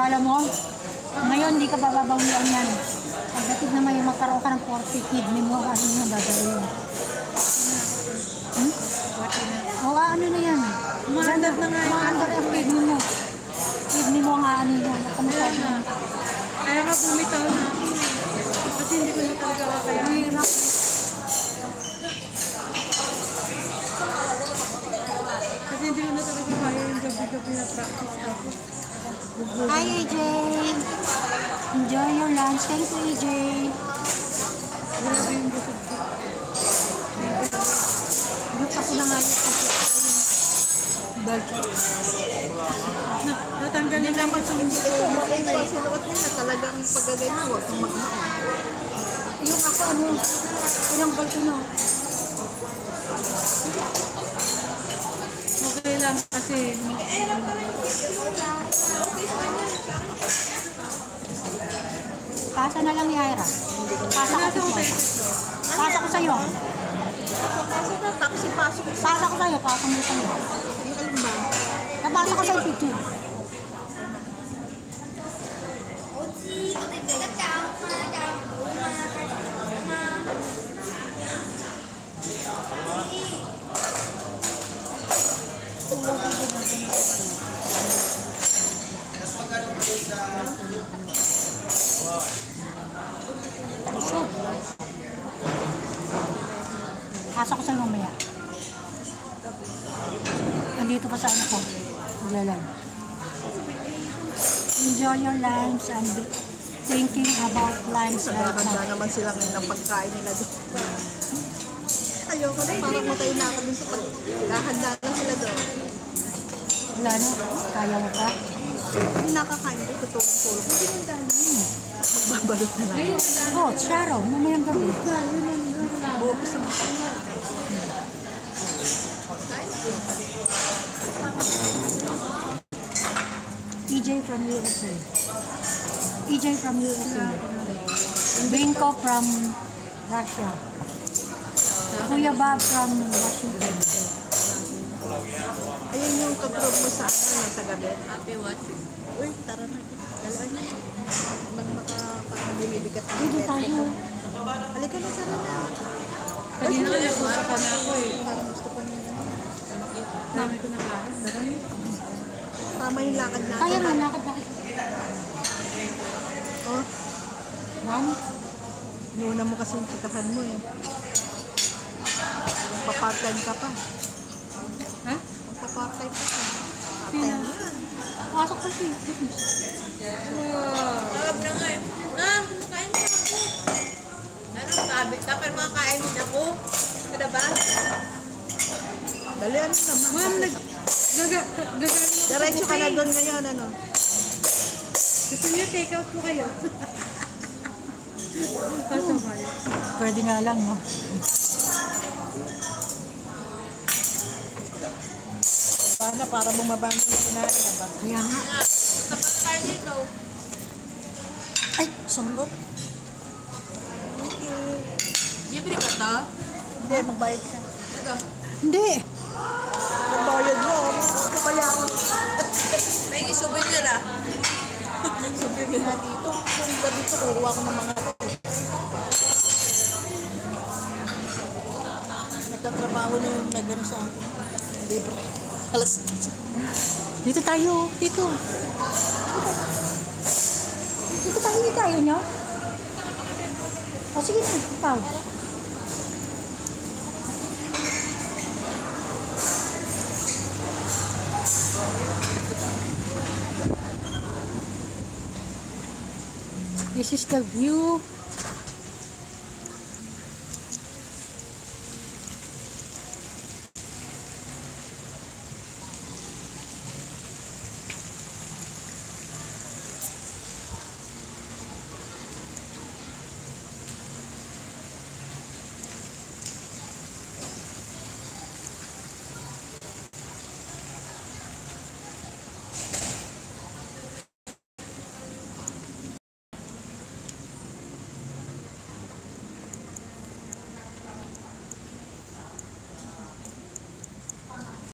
Akala mo, ngayon hindi ka bababawian yan. Pagdating na may magkaroon ka ng 40 kidney mo, ano yung gagawin? O ano na yan? Maandar na nga yun. Maandar ang kidney mo. Kidney mo nga ano yun. Nakamasal na. Kaya nga bumitaw na ako. Kasi hindi ko na talaga kakayanin. Kasi hindi ko na talaga kaya yung gabi-gabi na practice ako. Hi AJ! Enjoy your lunch. Thank you AJ! Grabe yung busog ko. Gusto ko na nga yung natanggalin naman sa hindi ko. Sinuot nila talagang paggaganyan, huwag kang magmahal. yung ako ano, ilang balto na. Okay lang kasi Pasa na lang ni Ira. Pasa ko sa'yo. Pasa ko sa'yo. Pasok na, taxi pasok. Pasa ko sa'yo. Pasa mo sa'yo. Yung alam ba? Napasa ko sa'yo picture. Pasa ko sa'yo mamaya. Nandito pa sa ano ko. Maglalag. Enjoy your lunch and thinking about lunch right Handa now. naman sila ngayon ng pagkain nila doon. Ayoko na, parang matay na ako dun sa paghahanda na sila doon. Wala na. Kaya mo pa? Hindi nakakain ko, tutulong-tulong. Magbabalot na lang. Oh, Sharon. Mamayang gabi. Bukas na. EJ from USA. EJ from USA. Binko from Russia. Kuya Bob from Washington. Ayun yung katrog mo sa ano, sa gabi. happy watching. Uy, tara na. Dalaan na. Mag parang bumibigat na. Dito tayo. Halika na, tara na. Kanina ka nag-usapan ako eh. Parang gusto pa niya. Dami ko na kain. Tama yung lakad natin. Kaya nga, lakad na. Oh, Ma'am? inuuna mo kasi yung chikahan mo eh. Papart-time ka pa. Ha? Papart-time ka pa. Sino? Pasok pa siya. Tawag na nga eh. Kumakain na ako. Anong sabi? Dapat makakainin ako. Kada ba? Dali, ano naman. Ma'am, gagaling ako. Diretso ka na doon ngayon, ano? Gusto niyo take out po kayo? Pasok kayo. Pwede nga lang, no? Paano, para bumaba mo yung kinain na ba? Kaya nga. Kapag tayo dito. Ay, sorry. Libre ka to? Hindi, magbayad ka. Ito. Hindi. Magbayad mo, kaya ako. May souvenir ah. Sabihin na dito. Kung ba dito, kukuha ko ng mga nagtatrabaho na yung nagano sa akin. Libre. Alas. Dito tayo. Dito. Dito tayo. Dito tayo, nyo? O, sige na. Ikaw. This is the view